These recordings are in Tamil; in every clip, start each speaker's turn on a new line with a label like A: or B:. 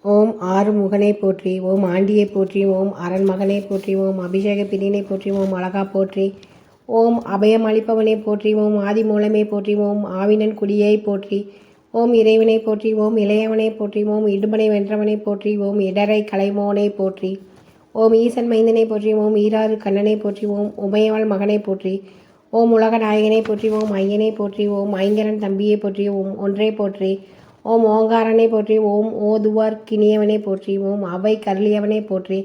A: ஓம் ஆறுமுகனை போற்றி, ஓம் ஆண்டியை போற்றி, ஓம் அரண்மகனை போற்றி, ஓம் அபிஷேக பிரியனை போற்றி, ஓம் அழகா போற்றி, ஓம் அபயம் அளிப்பவனை போற்றி, ஓம் ஆதி மூலமே போற்றி, ஓம் ஆவினன் குடியை போற்றி, ஓம் இறைவனை போற்றி, ஓம் இளையவனை போற்றி, ஓம் இடும்பனை வென்றவனை போற்றி, ஓம் இடரை கலைமோனை போற்றி, ஓம் ஈசன் மைந்தனை போற்றி, ஓம் ஈராறு கண்ணனை போற்றி, ஓம் உமையவள் மகனை போற்றி, ஓம் உலக நாயகனை போற்றி, ஓம் ஐயனை போற்றி, ஓம் ஐங்கரன் தம்பியை போற்றி, ஓம் ஒன்றை போற்றி, ஓம் ஓங்காரனை போற்றி, ஓம் ஓதுவார் கிணியவனை போற்றி, ஓம் அவை கருளியவனை போற்றி,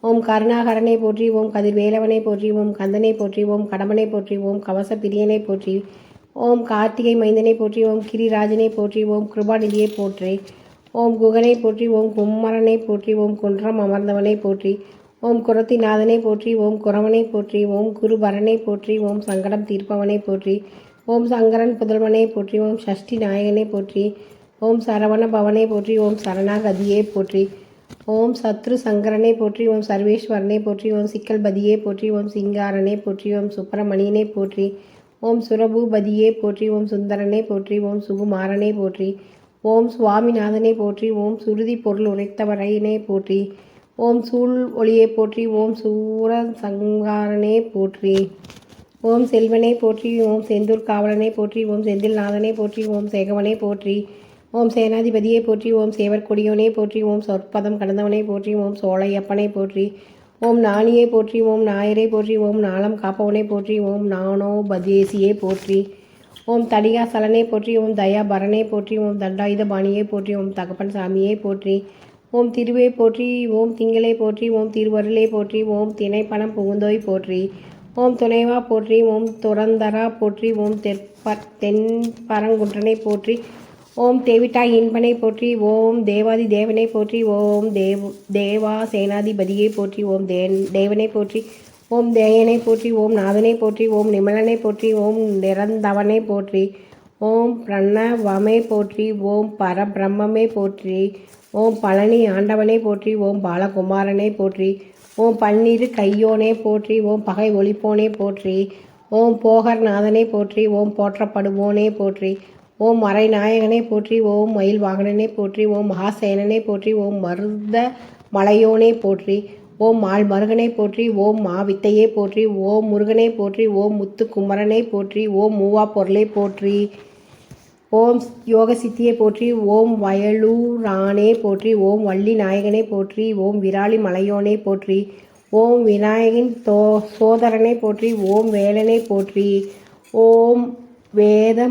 A: ஓம் கருணாகரனை போற்றி, ஓம் கதிர்வேலவனை போற்றி, ஓம் கந்தனை போற்றி, ஓம் கடம்பனை போற்றி, ஓம் கவச பிரியனை போற்றி, ஓம் கார்த்திகை மைந்தனை போற்றி, ஓம் கிரிராஜனை போற்றி, ஓம் கிருபாநிதியை போற்றி, ஓம் குகனை போற்றி, ஓம் கும்மரனை போற்றி, ஓம் குன்றம் அமர்ந்தவனை போற்றி, ஓம் குரத்திநாதனை போற்றி, ஓம் குரவனை போற்றி, ஓம் குருபரனை போற்றி, ஓம் சங்கடம் தீர்ப்பவனை போற்றி, ஓம் சங்கரன் புதல்வனை போற்றி, ஓம் சஷ்டி நாயகனை போற்றி, ஓம் சரவண பவனை போற்றி, ஓம் சரணாகதியை போற்றி, ஓம் சத்ரு சங்கரனை போற்றி, ஓம் சர்வேஸ்வரனை போற்றி, ஓம் சிக்கல்பதியை போற்றி, ஓம் சிங்காரனை போற்றி, ஓம் சுப்பிரமணியனை போற்றி, ஓம் சுரபூபதியை போற்றி, ஓம் சுந்தரனை போற்றி, ஓம் சுகுமாரனை போற்றி, ஓம் சுவாமிநாதனை போற்றி, ஓம் சுருதி பொருள் உரைத்தவரையினை போற்றி, ஓம் சூழ் ஒளியை போற்றி, ஓம் சூர சங்காரனை போற்றி, ஓம் செல்வனை போற்றி, ஓம் செந்தூர் காவலனை போற்றி, ஓம் செந்தில்நாதனை போற்றி, ஓம் சேகவனை போற்றி, ஓம் சேனாதிபதியை போற்றி, ஓம் சேவர் கொடியோனை போற்றி, ஓம் சொற்பதம் கடந்தவனை போற்றி, ஓம் சோழையப்பனை போற்றி, ஓம் நாணியை போற்றி, ஓம் நாயரை போற்றி, ஓம் நாளம் காப்பவனை போற்றி, ஓம் நானோபதேசியை போற்றி, ஓம் தடிகாசலனை போற்றி, ஓம் தயாபரனை போற்றி, ஓம் தண்டாயுத பாணியை போற்றி, ஓம் தகப்பன் சாமியை போற்றி, ஓம் திருவை போற்றி, ஓம் திங்களை போற்றி, ஓம் திருவருளை போற்றி, ஓம் திணைப்பணம் புகுந்தோய் போற்றி, ஓம் துணைவா போற்றி, ஓம் துறந்தரா போற்றி, ஓம் தென்பரங்குன்றனை போற்றி, ஓம் தேவிட்டா இன்பனை போற்றி, ஓம் தேவாதி தேவனை போற்றி, ஓம் தேவா சேனாதிபதியை போற்றி, ஓம் தேவனை போற்றி, ஓம் தேயனை போற்றி, ஓம் நாதனை போற்றி, ஓம் நிமலனை போற்றி, ஓம் நிறந்தவனை போற்றி, ஓம் பிரணவமை போற்றி, ஓம் பரபிரம்மே போற்றி, ஓம் பழனி ஆண்டவனை போற்றி, ஓம் பாலகுமாரனை போற்றி, ஓம் பன்னிரு கையோனை போற்றி, ஓம் பகை ஒளிப்போனே போற்றி, ஓம் போகர்நாதனை போற்றி, ஓம் போற்றப்படுவோனே போற்றி, ஓம் மறைநாயகனை போற்றி, ஓம் மயில் வாகனனை போற்றி, ஓம் மகாசேனனை போற்றி, ஓம் மருத மலையோனை போற்றி, ஓம் மால் மருகனை போற்றி, ஓம் மாவித்தையை போற்றி, ஓம் முருகனை போற்றி, ஓம் முத்து குமரனை போற்றி, ஓம் மூவா பொருளை போற்றி, ஓம் யோக சித்தியை போற்றி, ஓம் வயலூரானே போற்றி, ஓம் வள்ளி நாயகனை போற்றி, ஓம் விராலி மலையோனை போற்றி, ஓம் விநாயகன் சோதரனை போற்றி, ஓம் வேலனை போற்றி, ஓம் வேத